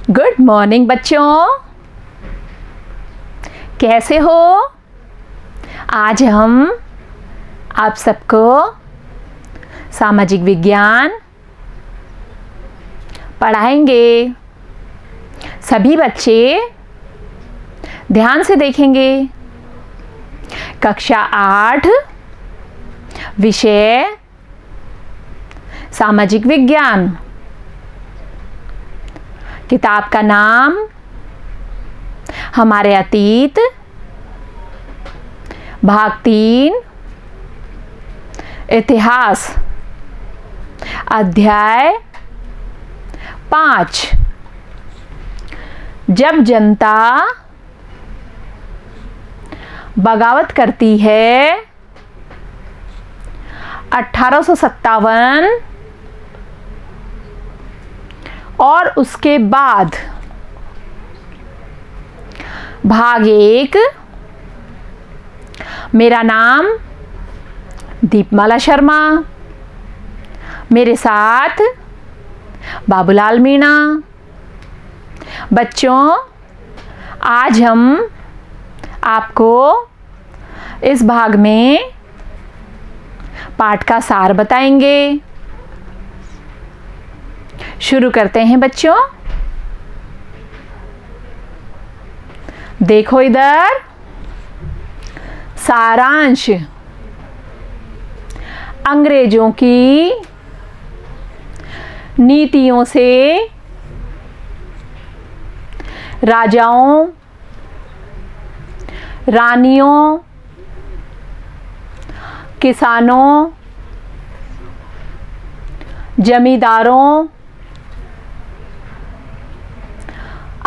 Good morning बच्चों, कैसे हो? आज हम आप सबको सामाजिक विज्ञान पढ़ाएंगे। सभी बच्चे ध्यान से देखेंगे। कक्षा 8 विषय सामाजिक विज्ञान। किताब का नाम हमारे अतीत, भाग 3 इतिहास, अध्याय 5। जब जनता बगावत करती है। 1857 और उसके बाद। भाग 1। मेरा नाम दीपमाला शर्मा, मेरे साथ बाबूलाल मीणा। बच्चों, आज हम आपको इस भाग में पाठ का सार बताएंगे। शुरू करते हैं बच्चों। देखो इधर सारांश। अंग्रेजों की नीतियों से राजाओं, रानियों, किसानों, जमींदारों,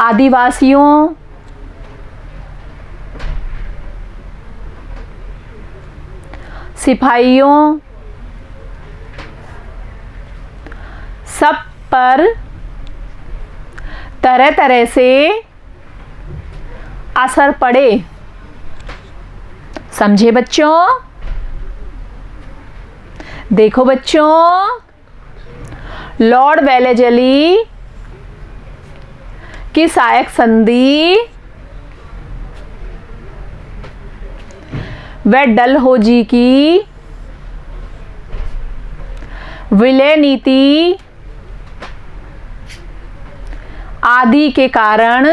आदिवासियों, सिपाहियों, सब पर तरह तरह से असर पड़े। समझे बच्चों? देखो बच्चों, लॉर्ड वेलेस्ली की सहायक संधि व डलहौजी की विलय नीति आदि के कारण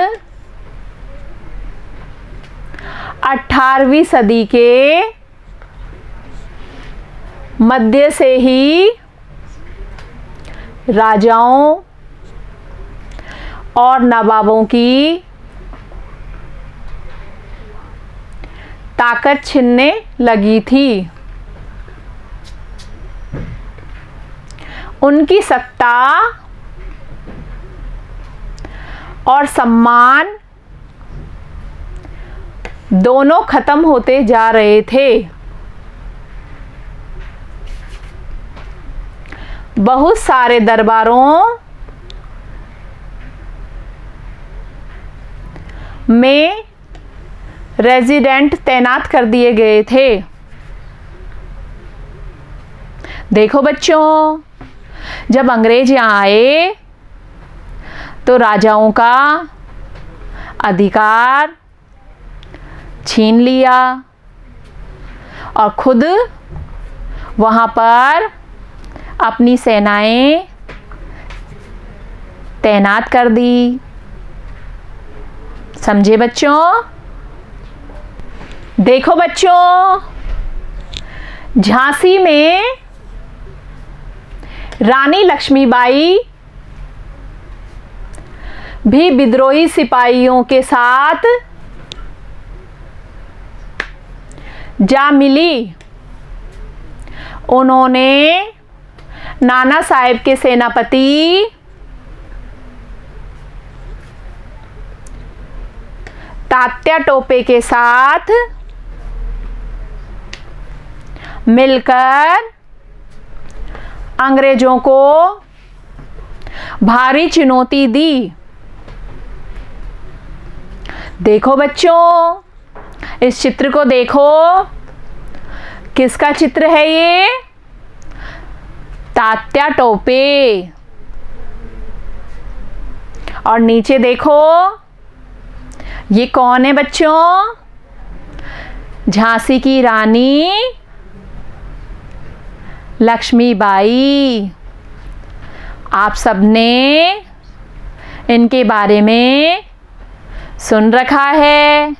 18वीं सदी के मध्य से ही राजाओं और नवाबों की ताकत छिनने लगी थी। उनकी सत्ता और सम्मान दोनों खत्म होते जा रहे थे। बहुत सारे दरबारों में रेजिडेंट तैनात कर दिए गए थे। देखो बच्चों, जब अंग्रेज यहाँ आए तो राजाओं का अधिकार छीन लिया और खुद वहाँ पर अपनी सेनाएं तैनात कर दी। समझे बच्चों? देखो बच्चों, झांसी में रानी लक्ष्मीबाई भी विद्रोही सिपाहियों के साथ जा मिली। उन्होंने नाना साहेब के सेनापति तात्या टोपे के साथ मिलकर अंग्रेजों को भारी चुनौती दी। देखो बच्चों, इस चित्र को देखो। किसका चित्र है ये? तात्या टोपे। और नीचे देखो, ये कौन है बच्चों? झांसी की रानी लक्ष्मीबाई। आप सबने इनके बारे में सुन रखा है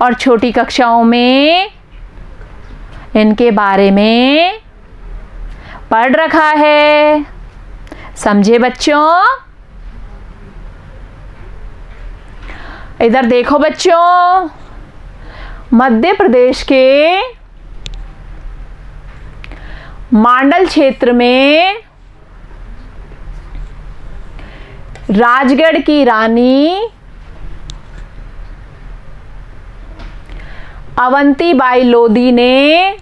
और छोटी कक्षाओं में इनके बारे में पढ़ रखा है। समझे बच्चों? इधर देखो बच्चों, मध्य प्रदेश के मांडल क्षेत्र में राजगढ़ की रानी अवंतीबाई लोधी ने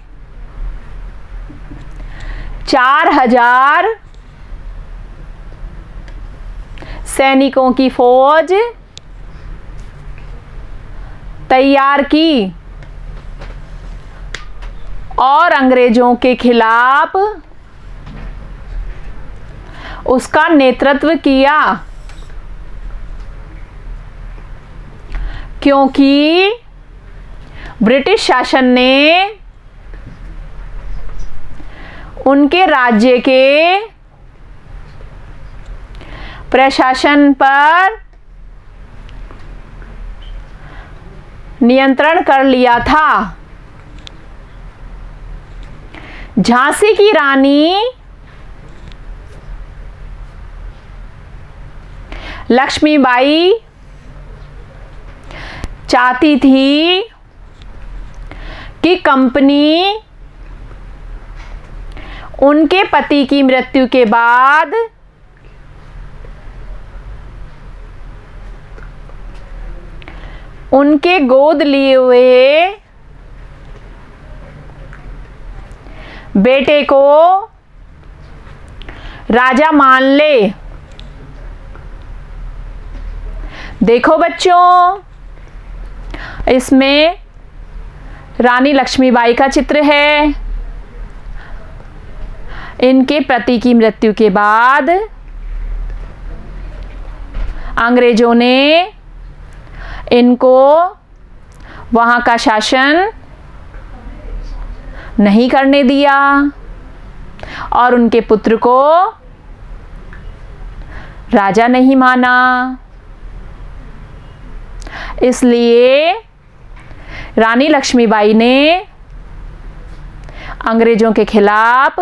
4000 सैनिकों की फौज तैयार की और अंग्रेजों के खिलाफ उसका नेतृत्व किया, क्योंकि ब्रिटिश शासन ने उनके राज्य के प्रशासन पर नियंत्रण कर लिया था। झांसी की रानी लक्ष्मीबाई चाहती थी कि कंपनी उनके पति की मृत्यु के बाद उनके गोद लिए हुए बेटे को राजा मान ले। देखो बच्चों, इसमें रानी लक्ष्मीबाई का चित्र है। इनके पति की मृत्यु के बाद अंग्रेजों ने इनको वहाँ का शासन नहीं करने दिया और उनके पुत्र को राजा नहीं माना। इसलिए रानी लक्ष्मीबाई ने अंग्रेजों के खिलाफ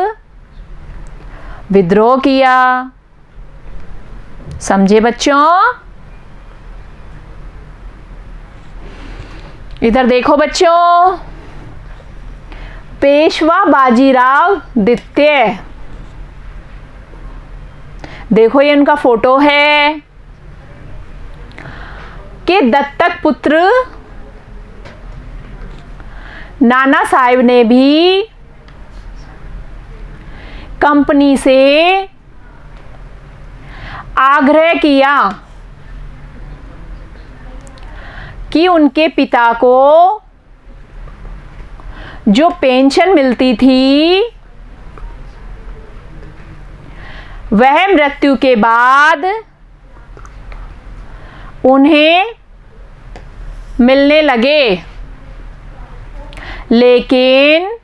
विद्रोह किया। समझे बच्चों? इधर देखो बच्चों, पेशवा बाजीराव द्वितीय। देखो ये उनका फोटो है कि दत्तक पुत्र नाना साहेब ने भी कंपनी से आग्रह किया कि उनके पिता को जो पेंशन मिलती थी वह मृत्यु के बाद उन्हें मिलने लगे, लेकिन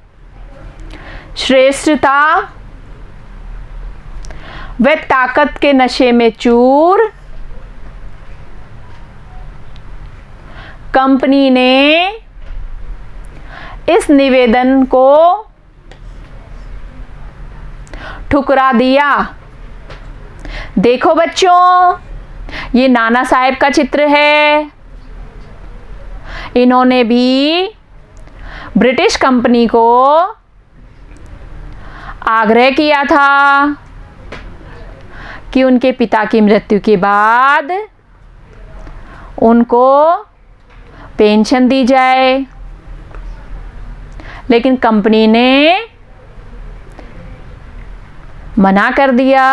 श्रेष्ठता व ताकत के नशे में चूर कंपनी ने इस निवेदन को ठुकरा दिया। देखो बच्चों, ये नाना साहेब का चित्र है। इन्होंने भी ब्रिटिश कंपनी को आग्रह किया था कि उनके पिता की मृत्यु के बाद उनको पेंशन दी जाए, लेकिन कंपनी ने मना कर दिया।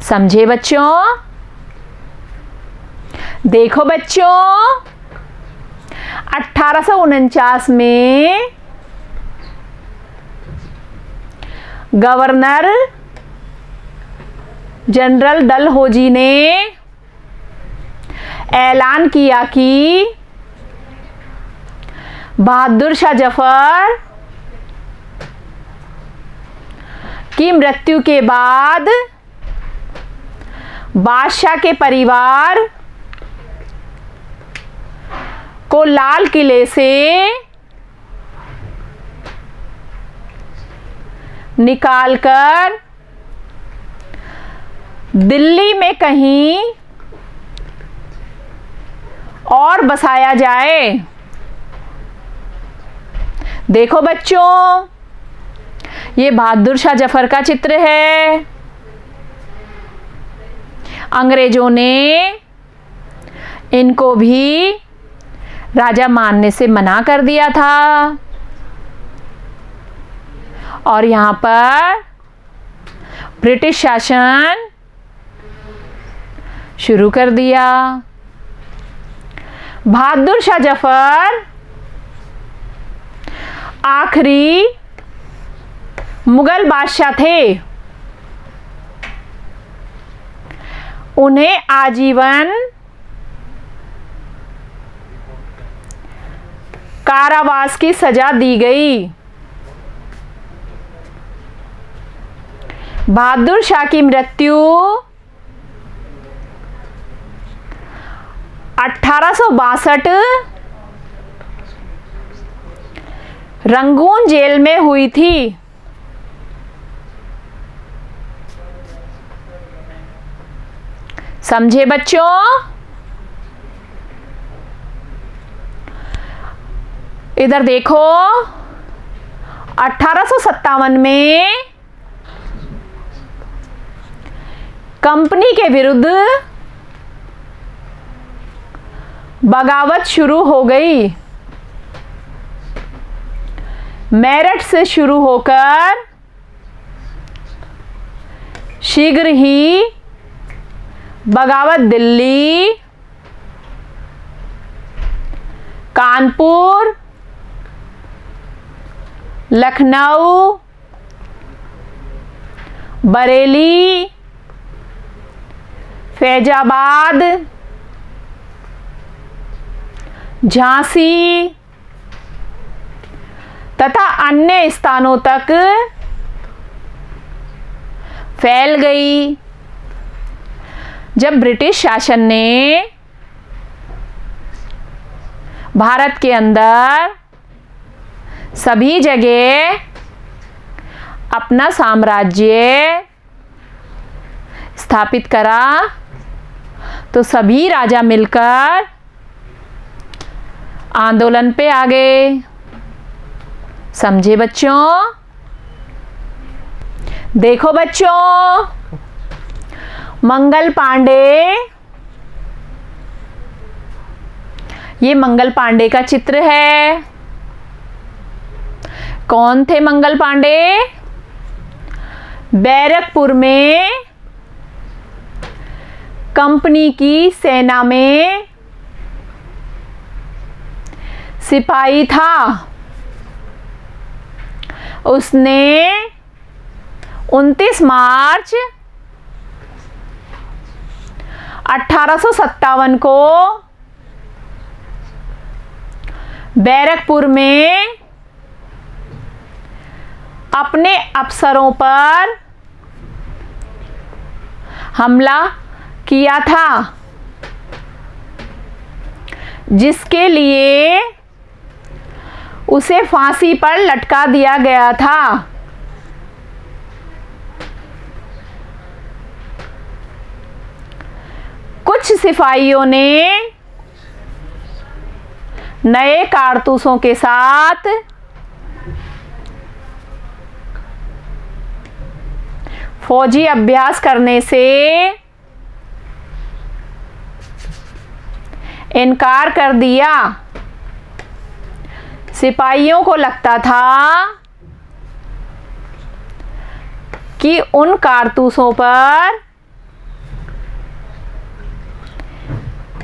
समझे बच्चों? देखो बच्चों, 1849 में गवर्नर जनरल डलहौजी ने ऐलान किया कि बहादुर शाह जफर की मृत्यु के बाद बादशाह के परिवार को लाल किले से निकालकर दिल्ली में कहीं और बसाया जाए। देखो बच्चों, ये बहादुर शाह जफर का चित्र है। अंग्रेजों ने इनको भी राजा मानने से मना कर दिया था और यहाँ पर ब्रिटिश शासन शुरू कर दिया। बहादुर शाह जफर आखिरी मुगल बादशाह थे। उन्हें आजीवन कारावास की सजा दी गई। बहादुर शाह की मृत्यु 1862 रंगून जेल में हुई थी। समझे बच्चों? इधर देखो, 1857 में कंपनी के विरुद्ध बगावत शुरू हो गई। मेरठ से शुरू होकर शीघ्र ही बगावत दिल्ली, कानपुर, लखनऊ, बरेली, फैजाबाद, झांसी तथा अन्य स्थानों तक फैल गई। जब ब्रिटिश शासन ने भारत के अंदर सभी जगह अपना साम्राज्य स्थापित करा तो सभी राजा मिलकर आंदोलन पे आ गए। समझे बच्चों? देखो बच्चों, मंगल पांडे, ये मंगल पांडे का चित्र है। कौन थे मंगल पांडे? बैरकपुर में कंपनी की सेना में सिपाही था। उसने 29 मार्च 1857 को बैरकपुर में अपने अफसरों पर हमला किया था, जिसके लिए उसे फांसी पर लटका दिया गया था। कुछ सिपाहियों ने नए कारतूसों के साथ फौजी अभ्यास करने से इनकार कर दिया। सिपाहियों को लगता था कि उन कारतूसों पर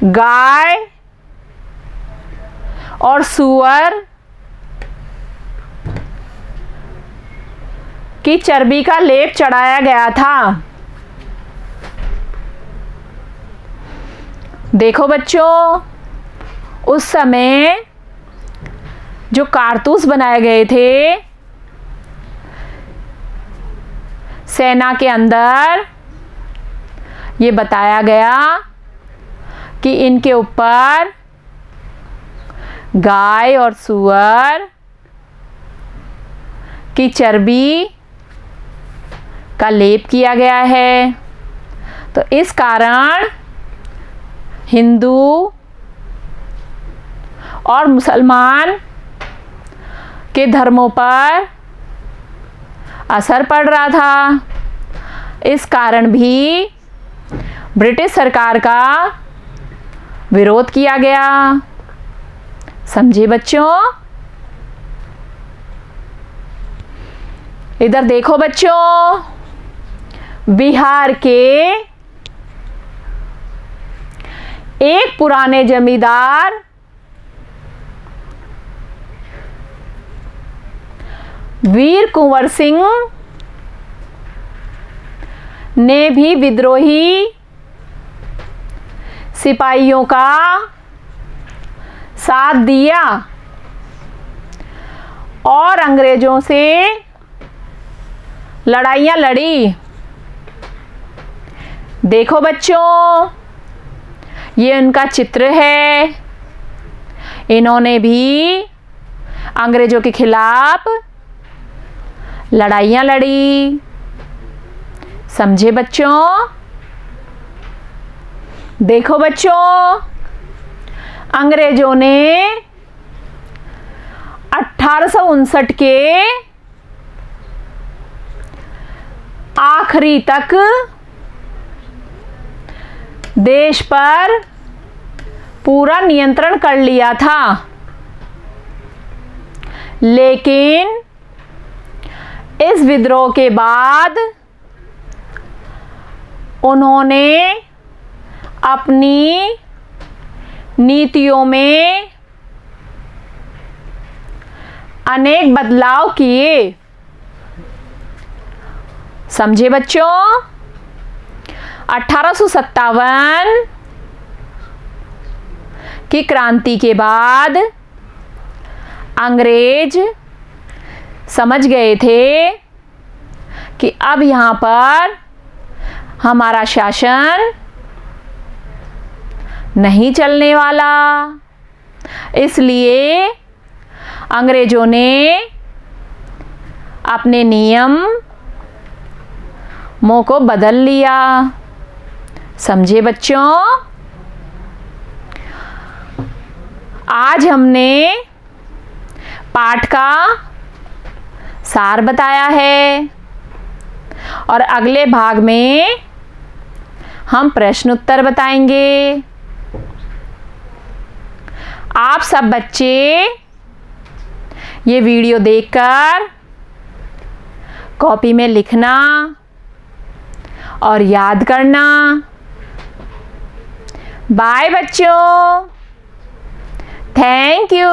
गाय और सूअर की चर्बी का लेप चढ़ाया गया था। देखो बच्चों, उस समय जो कारतूस बनाए गए थे सेना के अंदर, ये बताया गया कि इनके ऊपर गाय और सूअर की चर्बी का लेप किया गया है। तो इस कारण हिंदू और मुसलमान के धर्मों पर असर पड़ रहा था। इस कारण भी ब्रिटिश सरकार का विरोध किया गया। समझे बच्चों? इधर देखो बच्चों, बिहार के एक पुराने जमींदार वीर कुंवर सिंह ने भी विद्रोही सिपाहियों का साथ दिया और अंग्रेजों से लड़ाइयाँ लड़ी। देखो बच्चों, ये उनका चित्र है। इन्होंने भी अंग्रेजों के खिलाफ लड़ाइयाँ लड़ी। समझे बच्चों? देखो बच्चों, अंग्रेजों ने 1859 के आखिरी तक देश पर पूरा नियंत्रण कर लिया था, लेकिन इस विद्रोह के बाद उन्होंने अपनी नीतियों में अनेक बदलाव किए। समझे बच्चों? 1857 की क्रांति के बाद अंग्रेज समझ गए थे कि अब यहाँ पर हमारा शासन नहीं चलने वाला, इसलिए अंग्रेजों ने अपने नियमों को बदल लिया। समझे बच्चों? आज हमने पाठ का सार बताया है और अगले भाग में हम प्रश्न उत्तर बताएंगे। आप सब बच्चे ये वीडियो देखकर कॉपी में लिखना और याद करना। बाय बच्चों, थैंक यू।